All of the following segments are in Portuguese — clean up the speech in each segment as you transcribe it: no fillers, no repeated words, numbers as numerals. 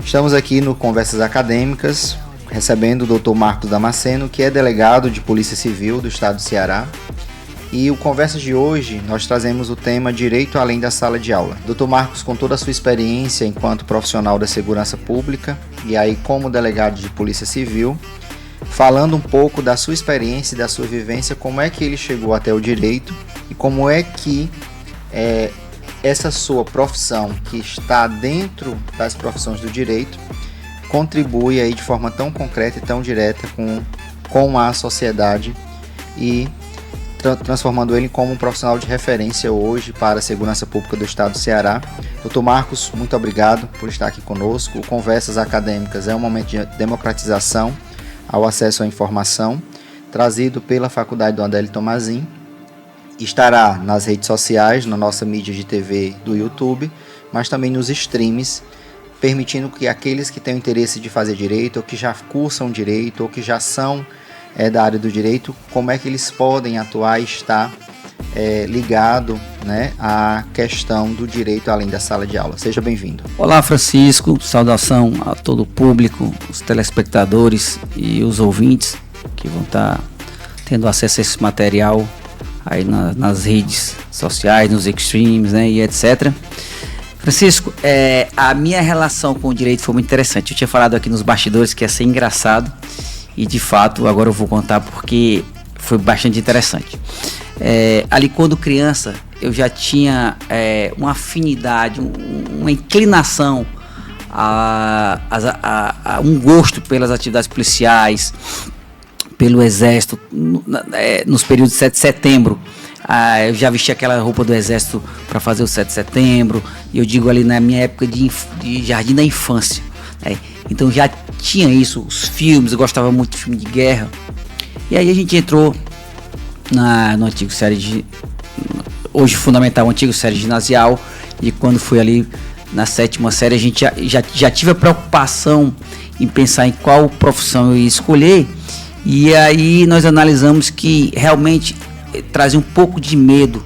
Estamos aqui no Conversas Acadêmicas, recebendo o Dr. Marcos Damasceno, que é delegado de Polícia Civil do Estado do Ceará. E o Conversas de hoje, nós trazemos o tema Direito Além da Sala de Aula. Dr. Marcos, com toda a sua experiência enquanto profissional da segurança pública e aí como delegado de Polícia Civil, falando um pouco da sua experiência e da sua vivência, como é que ele chegou até o direito e como é que essa sua profissão, que está dentro das profissões do direito, contribui aí de forma tão concreta e tão direta com a sociedade e transformando ele como um profissional de referência hoje para a segurança pública do Estado do Ceará. Dr. Marcos, muito obrigado por estar aqui conosco. O Conversas Acadêmicas é um momento de democratização ao acesso à informação, trazido pela Faculdade Dom Adélio Tomazin. Estará nas redes sociais, na nossa mídia de TV do YouTube, mas também nos streams, permitindo que aqueles que têm o interesse de fazer direito, ou que já cursam direito, ou que já são da área do direito, como é que eles podem atuar e estar ligado, né, à questão do direito além da sala de aula. Seja bem-vindo. Olá, Francisco, saudação a todo o público, os telespectadores e os ouvintes que vão estar tendo acesso a esse material aí nas redes sociais, nos extremes, né, e etc. Francisco, a minha relação com o direito foi muito interessante. Eu tinha falado aqui nos bastidores que ia ser engraçado e, de fato, agora eu vou contar porque foi bastante interessante. Ali, quando criança, eu já tinha uma afinidade, uma inclinação a um gosto pelas atividades policiais, pelo Exército, nos períodos de 7 de setembro. Eu já vesti aquela roupa do Exército para fazer o 7 de setembro, e eu digo ali na minha época de jardim da infância. Então já tinha isso, os filmes, eu gostava muito de filme de guerra. E aí a gente entrou no antigo série hoje fundamental, o antigo série ginasial, e quando fui ali na 7ª série, a gente já tive a preocupação em pensar em qual profissão eu ia escolher. E aí nós analisamos que realmente trazia um pouco de medo.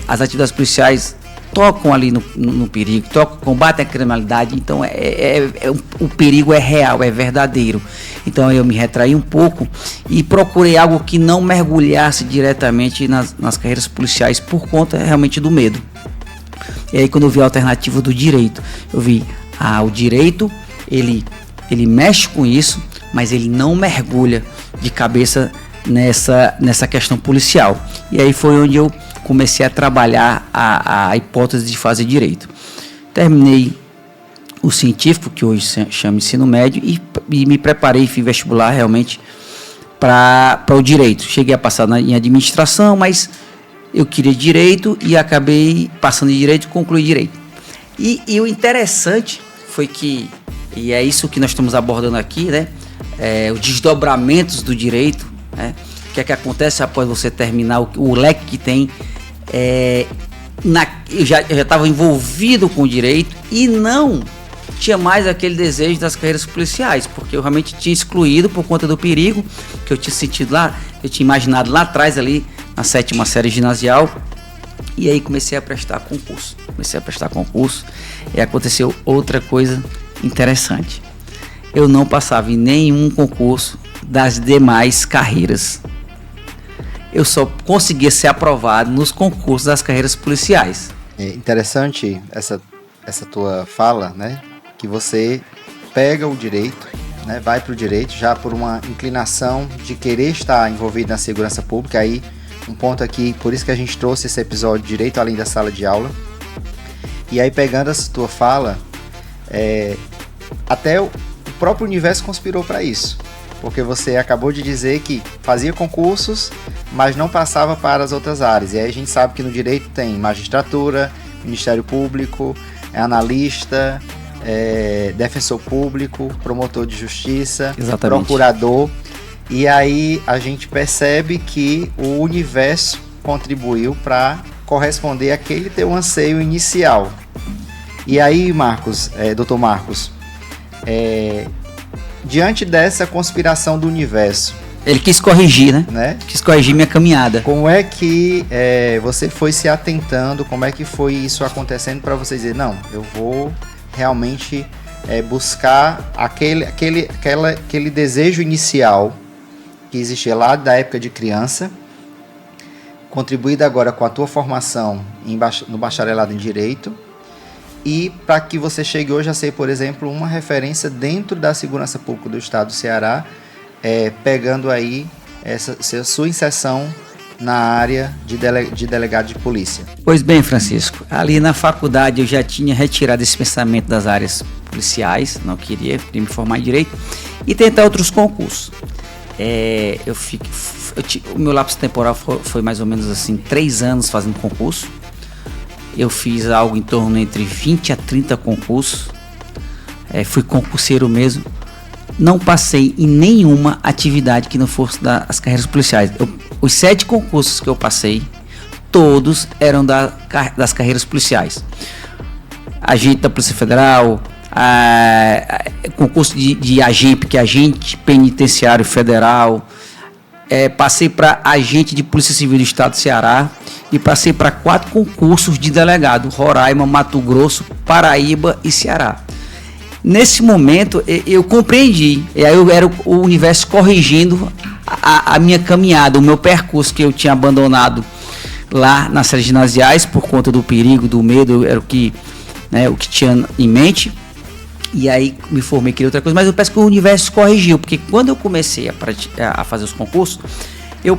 As atividades policiais tocam ali no perigo, combatem a criminalidade, então o perigo é real, é verdadeiro. Então eu me retraí um pouco e procurei algo que não mergulhasse diretamente nas carreiras policiais por conta realmente do medo. E aí, quando eu vi a alternativa do direito, eu vi o direito, ele mexe com isso, mas ele não mergulha de cabeça nessa questão policial. E aí foi onde eu comecei a trabalhar a hipótese de fazer direito. Terminei o científico, que hoje se chama ensino médio, e me preparei, fiz vestibular realmente para o direito. Cheguei a passar em administração, mas eu queria direito e acabei passando em direito e concluí direito. E o interessante foi que, e é isso que nós estamos abordando aqui, né? Os desdobramentos do direito, né? O que é que acontece após você terminar o leque que tem. Eu já estava envolvido com o direito e não tinha mais aquele desejo das carreiras policiais, porque eu realmente tinha excluído por conta do perigo que eu tinha sentido lá, eu tinha imaginado lá atrás, ali na 7ª série ginasial. E aí comecei a prestar concurso e aconteceu outra coisa interessante. Eu não passava em nenhum concurso das demais carreiras. Eu só conseguia ser aprovado nos concursos das carreiras policiais. É interessante essa tua fala, né? Que você pega o direito, né? Vai para o direito já por uma inclinação de querer estar envolvido na segurança pública. Aí um ponto aqui, por isso que a gente trouxe esse episódio Direito Além da Sala de Aula. E aí, pegando essa tua fala, até o próprio universo conspirou para isso, porque você acabou de dizer que fazia concursos, mas não passava para as outras áreas. E aí a gente sabe que no direito tem magistratura, Ministério Público, analista, defensor público, promotor de justiça, exatamente, procurador. E aí a gente percebe que o universo contribuiu para corresponder àquele teu anseio inicial. E aí, Dr. Marcos, diante dessa conspiração do universo, ele quis corrigir, né? Quis corrigir minha caminhada. Como é que você foi se atentando? Como é que foi isso acontecendo para você dizer, não, eu vou realmente buscar aquele desejo inicial que existia lá da época de criança, contribuído agora com a tua formação no bacharelado em Direito, e para que você chegue hoje a ser, por exemplo, uma referência dentro da segurança pública do Estado do Ceará, pegando aí essa sua inserção na área de delegado de polícia. Pois bem, Francisco, ali na faculdade eu já tinha retirado esse pensamento das áreas policiais, não queria me formar em Direito, e tentar outros concursos. O meu lapso temporal foi mais ou menos assim, 3 anos fazendo concurso. Eu fiz algo em torno entre 20 a 30 concursos, fui concurseiro mesmo. Não passei em nenhuma atividade que não fosse das carreiras policiais. Os 7 concursos que eu passei, todos eram das carreiras policiais. Agente da Polícia Federal, concurso de AGEP, que é Agente Penitenciário Federal. Passei para agente de Polícia Civil do Estado do Ceará e passei para 4 concursos de delegado: Roraima, Mato Grosso, Paraíba e Ceará. Nesse momento eu compreendi, e aí eu era o universo corrigindo a minha caminhada, o meu percurso que eu tinha abandonado lá nas séries ginasiais por conta do perigo, do medo, era o que tinha em mente. E aí me formei, queria outra coisa, mas eu peço que o universo corrigiu, porque quando eu comecei a fazer os concursos, eu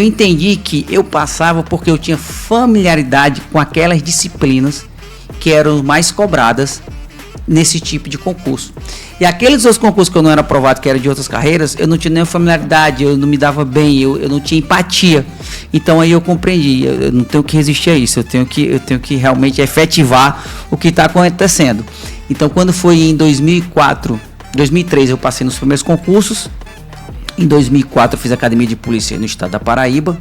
entendi que eu passava porque eu tinha familiaridade com aquelas disciplinas que eram mais cobradas nesse tipo de concurso. E aqueles outros concursos que eu não era aprovado, que eram de outras carreiras, eu não tinha nenhuma familiaridade, eu não me dava bem, eu não tinha empatia. Então aí eu compreendi, eu não tenho que resistir a isso, eu tenho que realmente efetivar o que está acontecendo. Então quando foi em 2003 eu passei nos primeiros concursos. Em 2004 eu fiz academia de polícia no estado da Paraíba.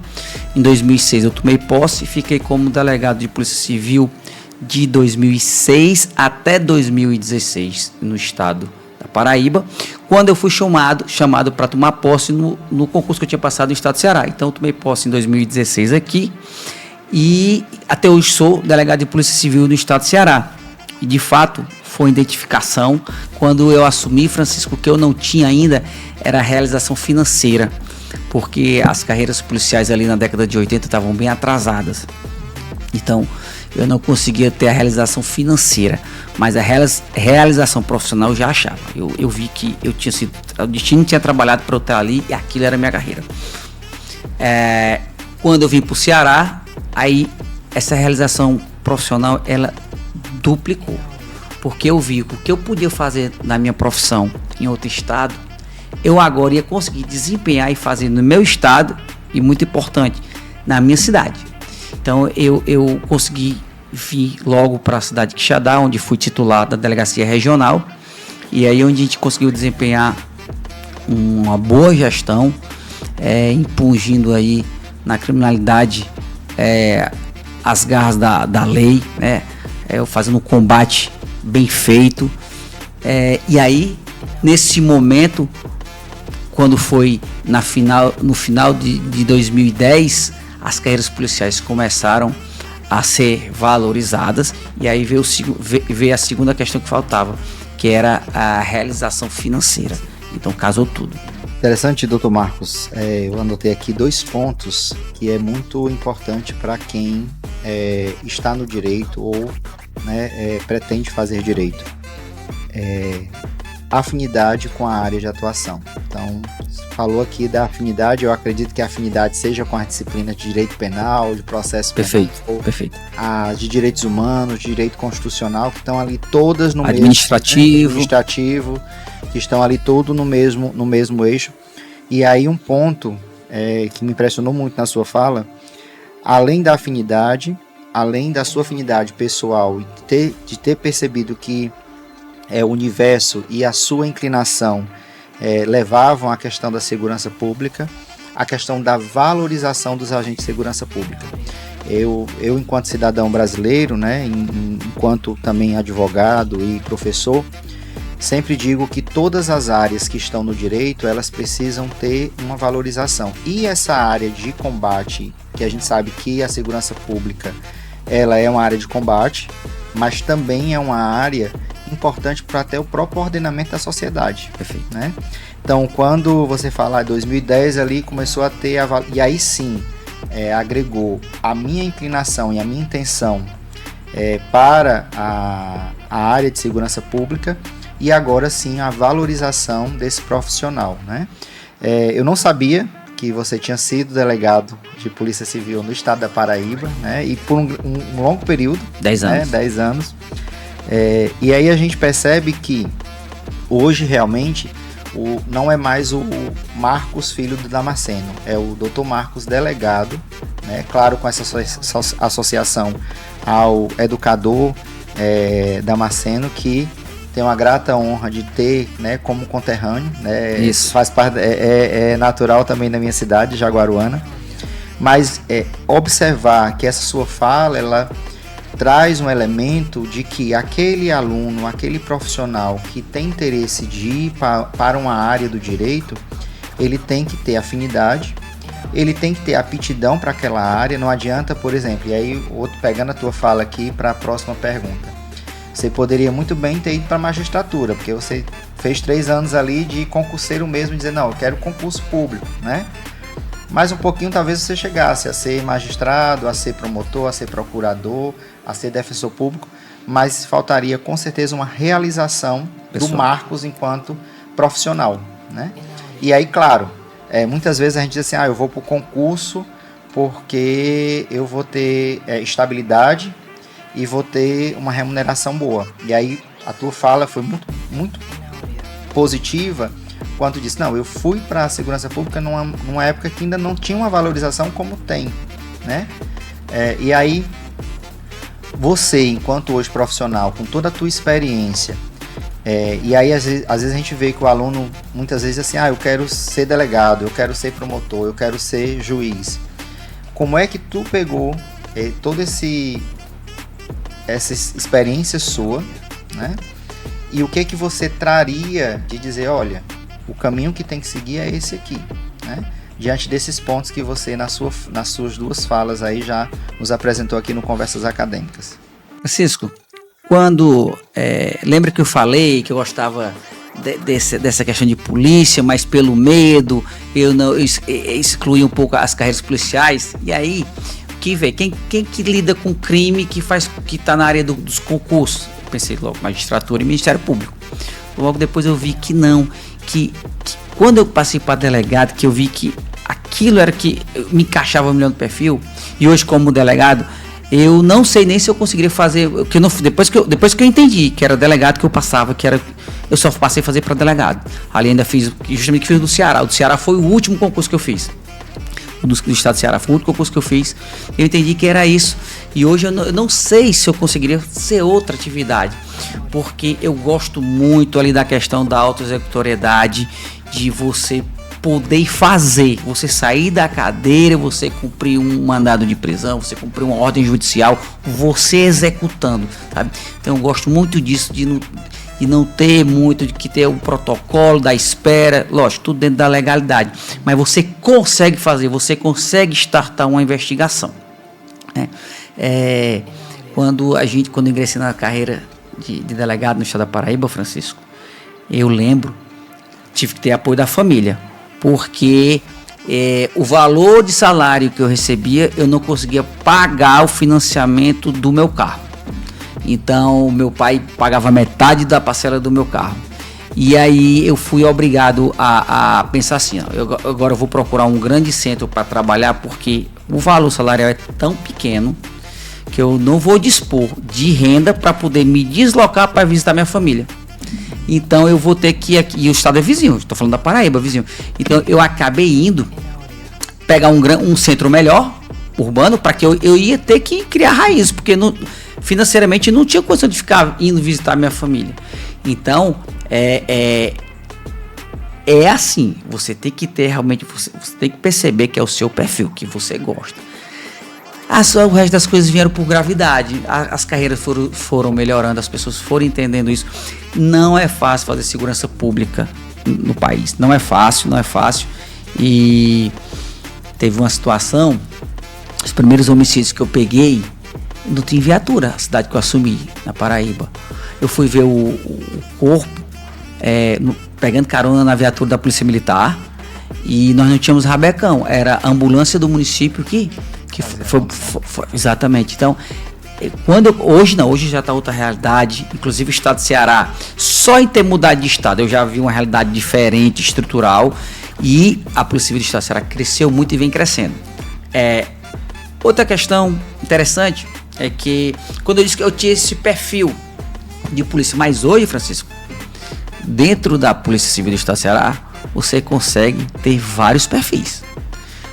Em 2006 eu tomei posse e fiquei como delegado de polícia civil de 2006 até 2016 no estado da Paraíba, quando eu fui chamado para tomar posse no concurso que eu tinha passado no estado do Ceará. Então eu tomei posse em 2016 aqui e até hoje sou delegado de polícia civil no estado do Ceará. E de fato foi identificação. Quando eu assumi, Francisco, que eu não tinha ainda era a realização financeira, porque as carreiras policiais ali na década de 80 estavam bem atrasadas. Então eu não conseguia ter a realização financeira, mas a realização profissional eu já achava. Eu vi que o destino tinha trabalhado para eu estar ali e aquilo era a minha carreira. Quando eu vim para o Ceará, aí essa realização profissional ela duplicou, porque eu vi que o que eu podia fazer na minha profissão em outro estado, eu agora ia conseguir desempenhar e fazer no meu estado e, muito importante, na minha cidade. Então eu consegui vir logo para a cidade de Quixadá, onde fui titular da delegacia regional, e aí onde a gente conseguiu desempenhar uma boa gestão, impungindo aí na criminalidade as garras da lei, fazendo um combate bem feito. E aí, nesse momento, quando foi no final de 2010, as carreiras policiais começaram a ser valorizadas, e aí veio a segunda questão que faltava, que era a realização financeira. Então casou tudo. Interessante, doutor Marcos. Eu anotei aqui 2 pontos que é muito importante para quem está no direito ou pretende fazer direito. Afinidade com a área de atuação. Então, falou aqui da afinidade, eu acredito que a afinidade seja com as disciplinas de direito penal, de processo penal, perfeito. De direitos humanos, de direito constitucional, que estão ali todas no administrativo, que estão ali todo no mesmo eixo. E aí um ponto que me impressionou muito na sua fala, além da afinidade, além da sua afinidade pessoal e de ter percebido que o universo e a sua inclinação levavam à questão da segurança pública, a questão da valorização dos agentes de segurança pública. Eu enquanto cidadão brasileiro, né, enquanto também advogado e professor, sempre digo que todas as áreas que estão no direito, elas precisam ter uma valorização. E essa área de combate, que a gente sabe que a segurança pública, ela é uma área de combate, mas também é uma área importante para até o próprio ordenamento da sociedade. Perfeito. Né? Então, quando você fala em 2010 ali, começou a ter, e aí sim, agregou a minha inclinação e a minha intenção para a área de segurança pública, e agora sim a valorização desse profissional, né? Eu não sabia que você tinha sido delegado de Polícia Civil no estado da Paraíba, né? E por um longo período, 10 anos. 10 anos. E aí a gente percebe que hoje realmente não é mais o Marcos filho do Damasceno, é o Dr. Marcos delegado, né? Claro, com essa associação ao educador Damasceno, que tem uma grata honra de ter, né, como conterrâneo, né? Isso faz parte, é natural também na minha cidade, Jaguaruana, mas observar que essa sua fala, ela traz um elemento de que aquele aluno, aquele profissional que tem interesse de ir para uma área do direito, ele tem que ter afinidade, ele tem que ter aptidão para aquela área. Não adianta, por exemplo, e aí pegando a tua fala aqui para a próxima pergunta, você poderia muito bem ter ido para a magistratura, porque você fez 3 anos ali de concurseiro mesmo, dizer, não, eu quero concurso público, né? Mais um pouquinho talvez você chegasse a ser magistrado, a ser promotor, a ser procurador, a ser defensor público, mas faltaria com certeza uma realização do Marcos enquanto profissional, né? E aí, claro, muitas vezes a gente diz assim, eu vou para o concurso porque eu vou ter estabilidade e vou ter uma remuneração boa. E aí a tua fala foi muito, muito positiva quando disse, não, eu fui para a segurança pública numa época que ainda não tinha uma valorização como tem, né? E aí você, enquanto hoje profissional, com toda a tua experiência, e aí às vezes a gente vê que o aluno muitas vezes assim, eu quero ser delegado, eu quero ser promotor, eu quero ser juiz. Como é que tu pegou toda essa experiência sua, né? E o que você traria de dizer, olha, o caminho que tem que seguir é esse aqui, né? Diante desses pontos que você, nas suas 2 falas aí, já nos apresentou aqui no Conversas Acadêmicas. Francisco, quando lembra que eu falei que eu gostava dessa questão de polícia, mas pelo medo eu excluí um pouco as carreiras policiais, e aí quem que lida com crime que está na área dos concursos? Eu pensei logo magistratura e Ministério Público. Logo depois eu vi que não, que quando eu passei para delegado, que eu vi que aquilo era que me encaixava melhor no perfil, e hoje como delegado eu não sei nem se eu conseguiria fazer, depois que eu entendi que era delegado que eu passava, eu só passei a fazer para delegado. Ali ainda fiz justamente o do Ceará. O do Ceará foi o último concurso que eu fiz. Do estado do Ceará foi o único concurso que eu fiz. Eu entendi que era isso. E hoje eu não sei se eu conseguiria ser outra atividade, porque eu gosto muito ali da questão da autoexecutoriedade, de você poder fazer, você sair da cadeira, você cumprir um mandado de prisão, você cumprir uma ordem judicial, você executando, sabe? Então eu gosto muito disso, de não ter muito, de que ter o protocolo da espera, lógico, tudo dentro da legalidade, mas você consegue fazer, você consegue startar uma investigação, né? Quando eu ingressei na carreira de delegado no estado da Paraíba, Francisco, eu lembro, tive que ter apoio da família, porque o valor de salário que eu recebia, eu não conseguia pagar o financiamento do meu carro. Então, meu pai pagava metade da parcela do meu carro. E aí eu fui obrigado a pensar assim, agora eu vou procurar um grande centro para trabalhar, porque o valor salarial é tão pequeno que eu não vou dispor de renda para poder me deslocar para visitar minha família. Então eu vou ter que ir, e o estado é vizinho, estou falando da Paraíba, vizinho. Então eu acabei indo pegar um centro melhor, urbano, para que eu ia ter que criar raízes, porque financeiramente não tinha condição de ficar indo visitar minha família. Então é assim, você tem que ter realmente, você tem que perceber que é o seu perfil, que você gosta. O resto das coisas vieram por gravidade. As carreiras foram melhorando, as pessoas foram entendendo isso. Não é fácil fazer segurança pública no país. Não é fácil. E teve uma situação, os primeiros homicídios que eu peguei, não tinha viatura, a cidade que eu assumi, na Paraíba. Eu fui ver o corpo, pegando carona na viatura da Polícia Militar, e nós não tínhamos rabecão, era a ambulância do município que foi exatamente. Então, hoje já está outra realidade, inclusive o estado do Ceará, só em ter mudado de estado, eu já vi uma realidade diferente, estrutural, e a Polícia Civil do estado do Ceará cresceu muito e vem crescendo. Outra questão interessante é que, quando eu disse que eu tinha esse perfil de polícia, mas hoje, Francisco, dentro da Polícia Civil do estado do Ceará, você consegue ter vários perfis.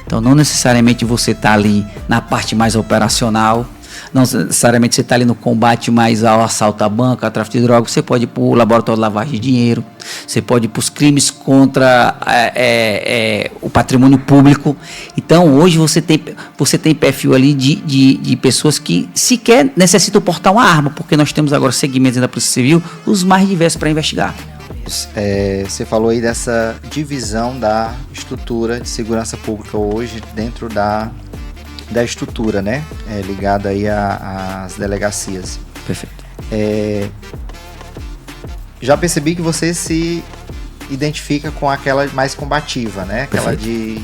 Então, não necessariamente você está ali na parte mais operacional, não necessariamente você está ali no combate mais ao assalto à banca, ao tráfico de drogas. Você pode ir para o laboratório de lavagem de dinheiro, você pode ir para os crimes contra o patrimônio público. Então, hoje você tem perfil ali de pessoas que sequer necessitam portar uma arma, porque nós temos agora segmentos da Polícia Civil os mais diversos para investigar. Você falou aí dessa divisão da estrutura de segurança pública hoje dentro da estrutura, né? Ligada aí às delegacias. Perfeito. Já percebi que você se identifica com aquela mais combativa, né? Aquela Perfeito. de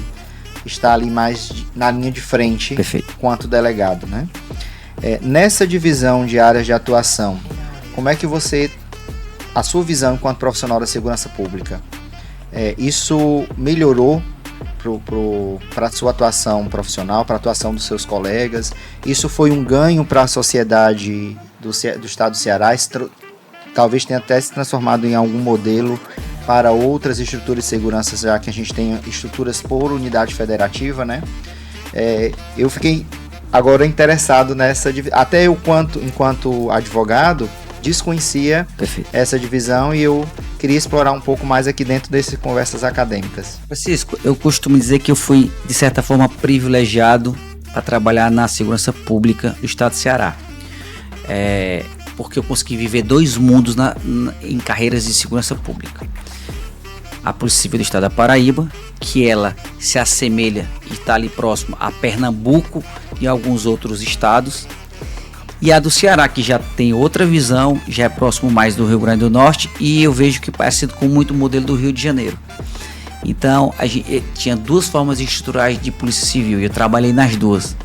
estar ali mais na linha de frente. Perfeito. Quanto delegado, né? Nessa divisão de áreas de atuação, como é que a sua visão enquanto profissional da segurança pública, isso melhorou para a sua atuação profissional, para a atuação dos seus colegas? Isso foi um ganho para a sociedade do estado do Ceará? Talvez tenha até se transformado em algum modelo para outras estruturas de segurança, já que a gente tem estruturas por unidade federativa, né? Eu fiquei agora interessado nessa divisão. Até eu, enquanto advogado, desconhecia Perfeito. essa divisão, e eu queria explorar um pouco mais aqui dentro dessas conversas acadêmicas. Francisco, eu costumo dizer que eu fui, de certa forma, privilegiado para trabalhar na segurança pública do estado do Ceará. Porque eu consegui viver dois mundos em carreiras de segurança pública. A Polícia Civil do estado da Paraíba, que ela se assemelha e está ali próximo a Pernambuco e alguns outros estados, e a do Ceará, que já tem outra visão, já é próximo mais do Rio Grande do Norte, e eu vejo que parecido com muito o modelo do Rio de Janeiro. Então, a gente tinha duas formas estruturais de Polícia Civil, e eu trabalhei nas duas.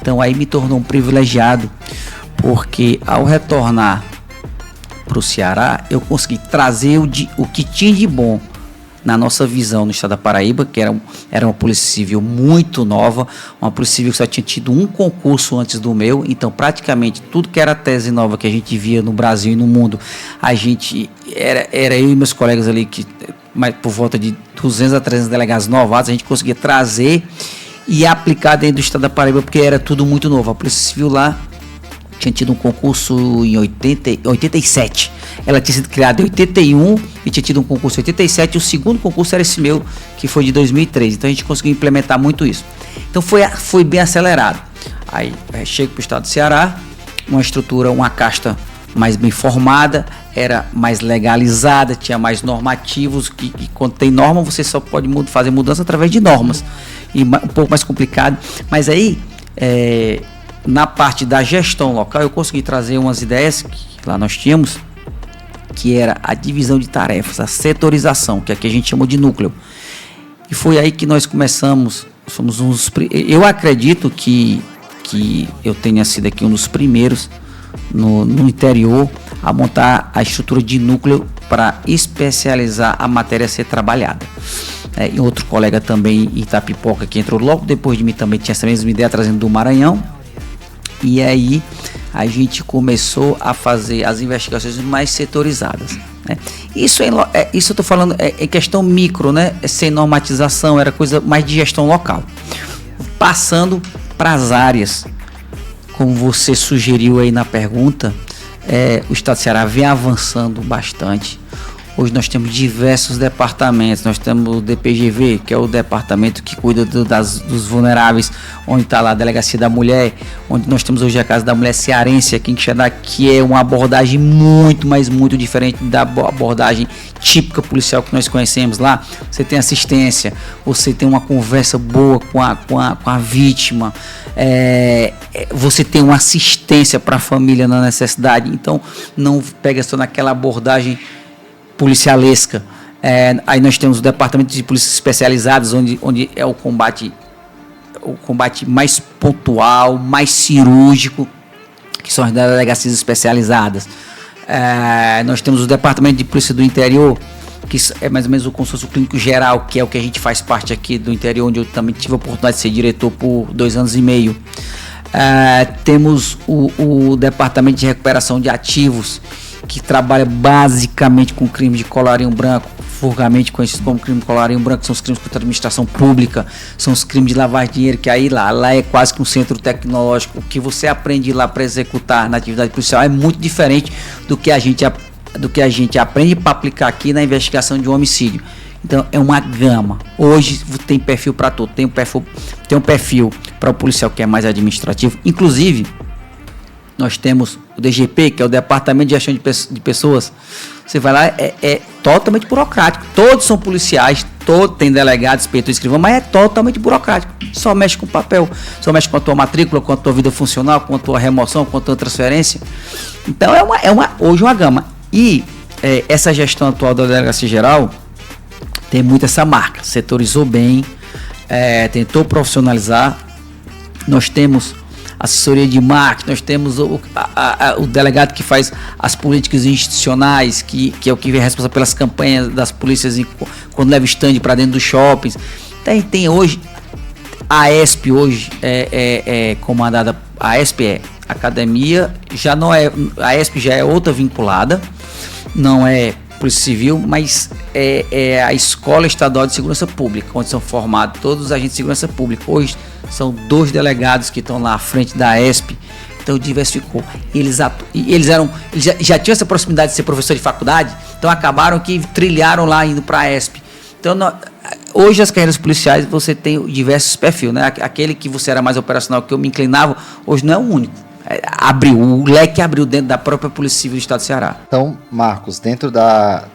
Então, aí me tornou um privilegiado, porque ao retornar para o Ceará, eu consegui trazer o que tinha de bom na nossa visão no estado da Paraíba, que era uma Polícia Civil muito nova, uma Polícia Civil que só tinha tido um concurso antes do meu. Então praticamente tudo que era tese nova que a gente via no Brasil e no mundo, a gente era eu e meus colegas ali, que por volta de 200 a 300 delegados novatos, a gente conseguia trazer e aplicar dentro do estado da Paraíba, porque era tudo muito novo. A Polícia Civil lá tinha tido um concurso em 87. Ela tinha sido criada em 81 e tinha tido um concurso em 87. E o segundo concurso era esse meu, que foi de 2003. Então a gente conseguiu implementar muito isso. Então foi bem acelerado. Aí chego para o estado do Ceará, uma estrutura, uma casta mais bem formada, era mais legalizada, tinha mais normativos, que quando tem norma você só pode fazer mudança através de normas. E um pouco mais complicado. Mas aí, na parte da gestão local, eu consegui trazer umas ideias que lá nós tínhamos, que era a divisão de tarefas, a setorização, que aqui a gente chamou de núcleo. E foi aí que nós começamos, eu acredito que eu tenha sido aqui um dos primeiros no interior a montar a estrutura de núcleo para especializar a matéria a ser trabalhada. E outro colega também, Itapipoca, que entrou logo depois de mim, também tinha essa mesma ideia, trazendo do Maranhão. E aí a gente começou a fazer as investigações mais setorizadas, né? Isso eu estou falando é questão micro, né? Sem normatização, era coisa mais de gestão local. Passando para as áreas, como você sugeriu aí na pergunta, o estado do Ceará vem avançando bastante. Hoje nós temos diversos departamentos. Nós temos o DPGV, que é o departamento que cuida dos vulneráveis, onde está lá a Delegacia da Mulher, onde nós temos hoje a Casa da Mulher Cearense aqui em Quixadá, que é uma abordagem muito, mas muito diferente da abordagem típica policial que nós conhecemos lá. Você tem assistência, você tem uma conversa boa com a vítima, você tem uma assistência para a família na necessidade. Então não pega só naquela abordagem policialesca. Aí nós temos o departamento de polícias especializadas, onde é o combate mais pontual, mais cirúrgico, que são as delegacias especializadas. Nós temos o departamento de polícia do interior, que é mais ou menos o consórcio clínico geral, que é o que a gente faz parte aqui do interior, onde eu também tive a oportunidade de ser diretor por 2 anos e meio. Temos o departamento de recuperação de ativos, que trabalha basicamente com crime de colarinho branco, vulgarmente conhecido como crime de colarinho branco. São os crimes contra a administração pública, são os crimes de lavagem de dinheiro, que aí lá é quase que um centro tecnológico. O que você aprende lá para executar na atividade policial é muito diferente do que a gente aprende para aplicar aqui na investigação de um homicídio. Então é uma gama. Hoje tem perfil para tudo. Tem um perfil para o policial que é mais administrativo. Inclusive, nós temos o DGP, que é o Departamento de Gestão de Pessoas. Você vai lá, é totalmente burocrático. Todos são policiais, todos têm delegado, inspetor, escrivão, mas é totalmente burocrático. Só mexe com papel, só mexe com a tua matrícula, com a tua vida funcional, com a tua remoção, com a tua transferência. Então hoje uma gama. E essa gestão atual da Delegacia Geral tem muito essa marca. Setorizou bem, tentou profissionalizar. Nós temos assessoria de marketing, nós temos o delegado que faz as políticas institucionais, que é o que é responsável pelas campanhas das polícias quando leva stand para dentro dos shoppings. Tem hoje a ESP, hoje é comandada, a ESP academia, já não é, a ESP já é outra vinculada, não é Polícia Civil, mas é a Escola Estadual de Segurança Pública, onde são formados todos os agentes de segurança pública. Hoje são 2 delegados que estão lá à frente da ESP, então diversificou. Eles já tinham essa proximidade de ser professor de faculdade, então acabaram que trilharam lá indo para a ESP. Então, hoje as carreiras policiais você tem diversos perfis, né? Aquele que você era mais operacional, que eu me inclinava, hoje não é o único. O leque abriu dentro da própria Polícia Civil do Estado do Ceará. Então, Marcos, dentro da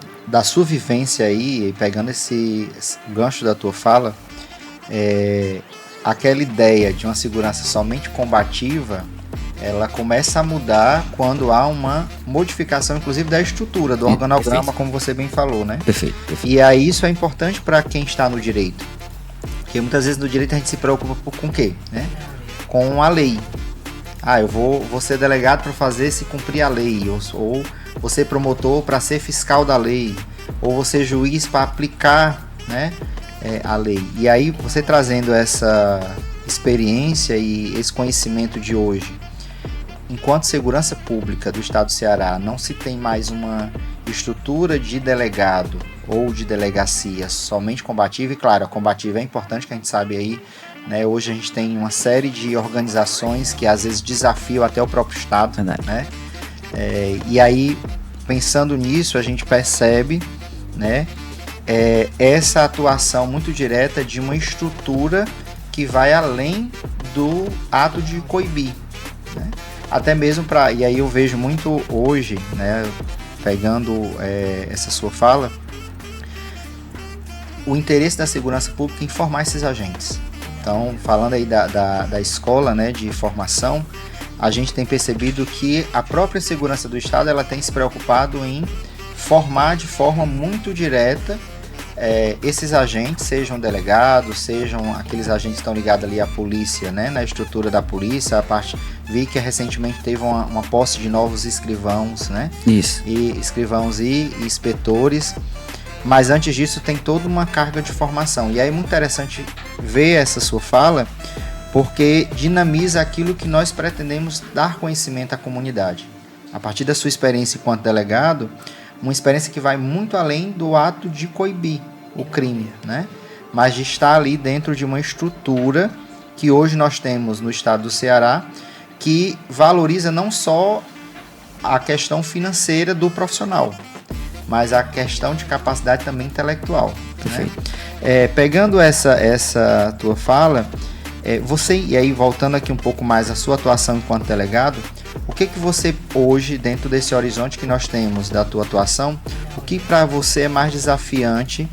sua vivência aí, pegando esse gancho da tua fala, aquela ideia de uma segurança somente combativa, ela começa a mudar quando há uma modificação, inclusive, da estrutura, do organograma, perfeito, como você bem falou, né? Perfeito. E aí isso é importante para quem está no direito, porque muitas vezes no direito a gente se preocupa com o quê? Né? Com a lei. Eu vou ser delegado para fazer se cumprir a lei, ou vou ser promotor para ser fiscal da lei, ou vou ser juiz para aplicar, né, a lei. E aí você trazendo essa experiência e esse conhecimento de hoje, enquanto segurança pública do Estado do Ceará não se tem mais uma estrutura de delegado ou de delegacia somente combativa, e claro, a combativa é importante, que a gente sabe aí, né, hoje a gente tem uma série de organizações que às vezes desafiam até o próprio Estado, né? E aí, pensando nisso, a gente percebe, né, essa atuação muito direta de uma estrutura que vai além do ato de coibir, né? Até mesmo e aí eu vejo muito hoje, né, pegando essa sua fala, o interesse da segurança pública em formar esses agentes. Então, falando aí da escola, né, de formação, a gente tem percebido que a própria segurança do Estado ela tem se preocupado em formar de forma muito direta esses agentes, sejam delegados, sejam aqueles agentes que estão ligados ali à polícia, né, na estrutura da polícia. Vi que recentemente teve uma posse de novos escrivãos, né? Isso. E escrivãos e inspetores. Mas antes disso tem toda uma carga de formação. E aí é muito interessante ver essa sua fala, porque dinamiza aquilo que nós pretendemos dar conhecimento à comunidade. A partir da sua experiência enquanto delegado, uma experiência que vai muito além do ato de coibir o crime, né? Mas de estar ali dentro de uma estrutura que hoje nós temos no estado do Ceará, que valoriza não só a questão financeira do profissional, mas a questão de capacidade também intelectual. Perfeito. Né? Pegando essa tua fala, você, e aí voltando aqui um pouco mais à sua atuação enquanto delegado, o que você hoje, dentro desse horizonte que nós temos da tua atuação, o que para você é mais desafiante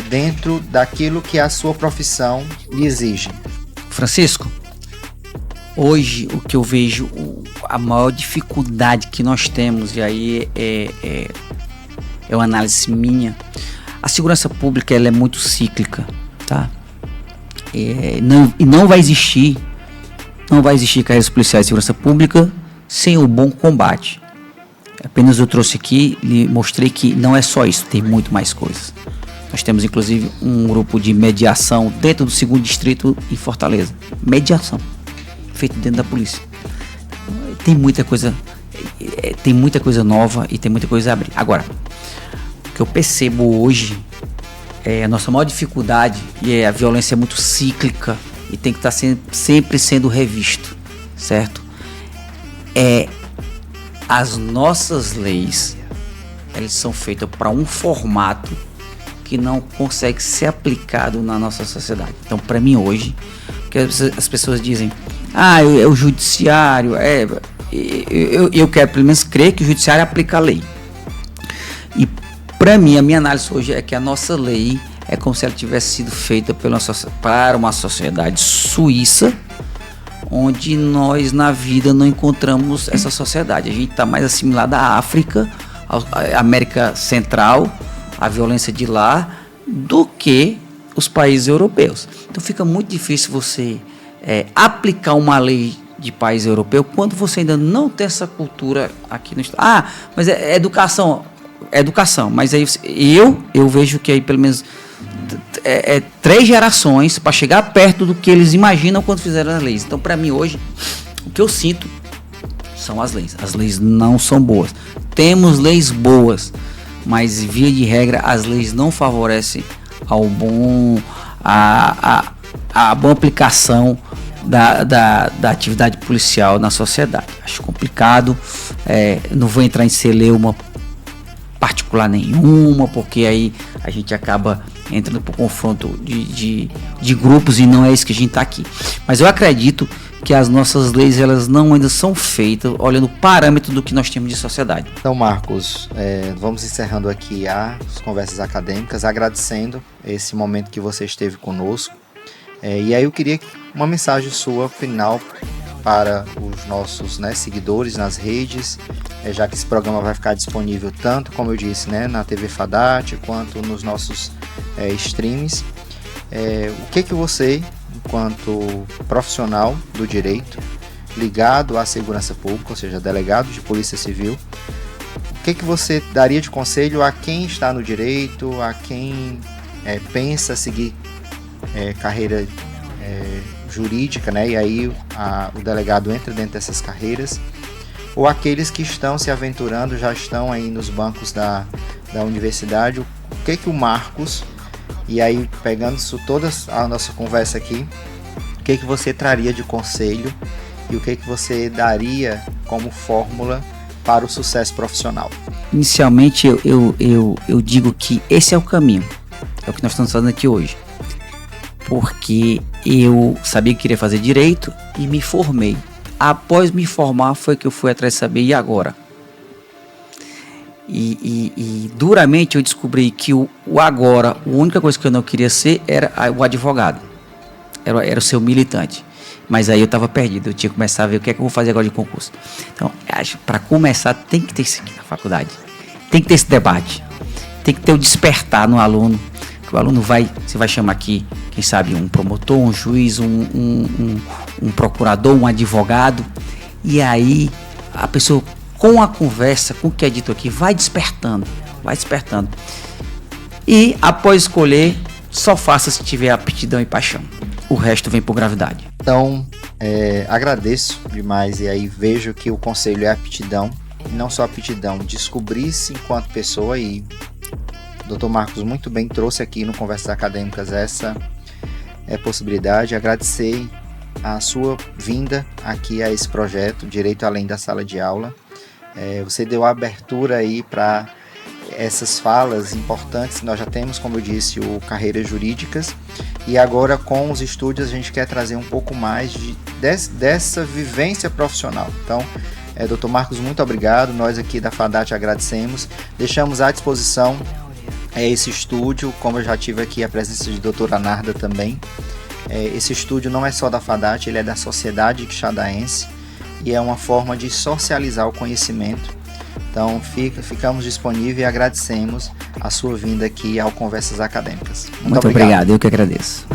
dentro daquilo que a sua profissão lhe exige? Francisco, hoje o que eu vejo, a maior dificuldade que nós temos, e aí é uma análise minha, a segurança pública ela é muito cíclica, tá? Não vai existir carreiras policiais de segurança pública sem o bom combate. Apenas eu trouxe aqui e mostrei que não é só isso, tem muito mais coisas. Nós temos inclusive um grupo de mediação dentro do 2º Distrito em Fortaleza. Mediação, feito dentro da polícia. Tem muita coisa nova e tem muita coisa a abrir. Agora, o que eu percebo hoje a nossa maior dificuldade, e a violência é muito cíclica e tem que estar sempre sendo revisto, certo? As nossas leis, elas são feitas para um formato que não consegue ser aplicado na nossa sociedade. Então, para mim hoje, que as pessoas dizem, é o judiciário, eu quero pelo menos crer que o judiciário aplica a lei. E para mim, a minha análise hoje é que a nossa lei é como se ela tivesse sido feita para uma sociedade suíça, onde nós na vida não encontramos essa sociedade. A gente está mais assimilado à África, à América Central, à violência de lá, do que os países europeus. Então fica muito difícil você aplicar uma lei de país europeu quando você ainda não tem essa cultura aqui no estado. Mas é educação. Mas aí eu vejo que aí pelo menos 3 gerações para chegar perto do que eles imaginam quando fizeram as leis. Então, para mim hoje, o que eu sinto são as leis. As leis não são boas. Temos leis boas, mas via de regra as leis não favorecem a boa aplicação da atividade policial na sociedade. Acho complicado. Não vou entrar em celeuma particular nenhuma, porque aí a gente acaba entrando para o confronto de grupos e não é isso que a gente está aqui. Mas eu acredito que as nossas leis elas não ainda são feitas olhando o parâmetro do que nós temos de sociedade. Então, Marcos, vamos encerrando aqui as conversas acadêmicas, agradecendo esse momento que você esteve conosco. E aí eu queria uma mensagem sua final para os nossos seguidores nas redes, já que esse programa vai ficar disponível tanto, como eu disse, na TV Fadat, quanto nos nossos streams. O que você, enquanto profissional do direito, ligado à segurança pública, ou seja, delegado de Polícia Civil, o que você daria de conselho a quem está no direito, a quem pensa seguir carreira jurídica, e aí o delegado entra dentro dessas carreiras, ou aqueles que estão se aventurando, já estão aí nos bancos da universidade, o que o Marcos, e aí pegando isso toda a nossa conversa aqui, o que você traria de conselho e o que você daria como fórmula para o sucesso profissional? Inicialmente eu digo que esse é o caminho, é o que nós estamos fazendo aqui hoje, porque eu sabia que queria fazer direito e me formei. Após me formar foi que eu fui atrás de saber e agora. E duramente eu descobri que o agora, a única coisa que eu não queria ser era o advogado, era o seu militante. Mas aí eu estava perdido, eu tinha que começar a ver o que é que eu vou fazer agora de concurso. Então, acho que para começar tem que ter isso aqui na faculdade, tem que ter esse debate, tem que ter o despertar no aluno. O aluno você vai chamar aqui, quem sabe, um promotor, um juiz, um procurador, um advogado, e aí a pessoa, com a conversa, com o que é dito aqui, vai despertando. E após escolher, só faça se tiver aptidão e paixão. O resto vem por gravidade. Então, agradeço demais, e aí vejo que o conselho é aptidão, e não só aptidão, descobrir-se enquanto pessoa. E o Dr. Marcos muito bem trouxe aqui no Conversas Acadêmicas essa possibilidade. Agradecer a sua vinda aqui a esse projeto Direito Além da Sala de Aula. Você deu a abertura aí para essas falas importantes. Nós já temos, como eu disse, o Carreiras Jurídicas, e agora com os estúdios a gente quer trazer um pouco mais dessa vivência profissional. Então, Dr. Marcos, muito obrigado. Nós aqui da FADAT agradecemos. Deixamos à disposição esse estúdio, como eu já tive aqui a presença de doutora Narda também. Esse estúdio não é só da FADAT, ele é da sociedade quixadaense e é uma forma de socializar o conhecimento. Então ficamos disponíveis e agradecemos a sua vinda aqui ao Conversas Acadêmicas. Muito obrigado, eu que agradeço.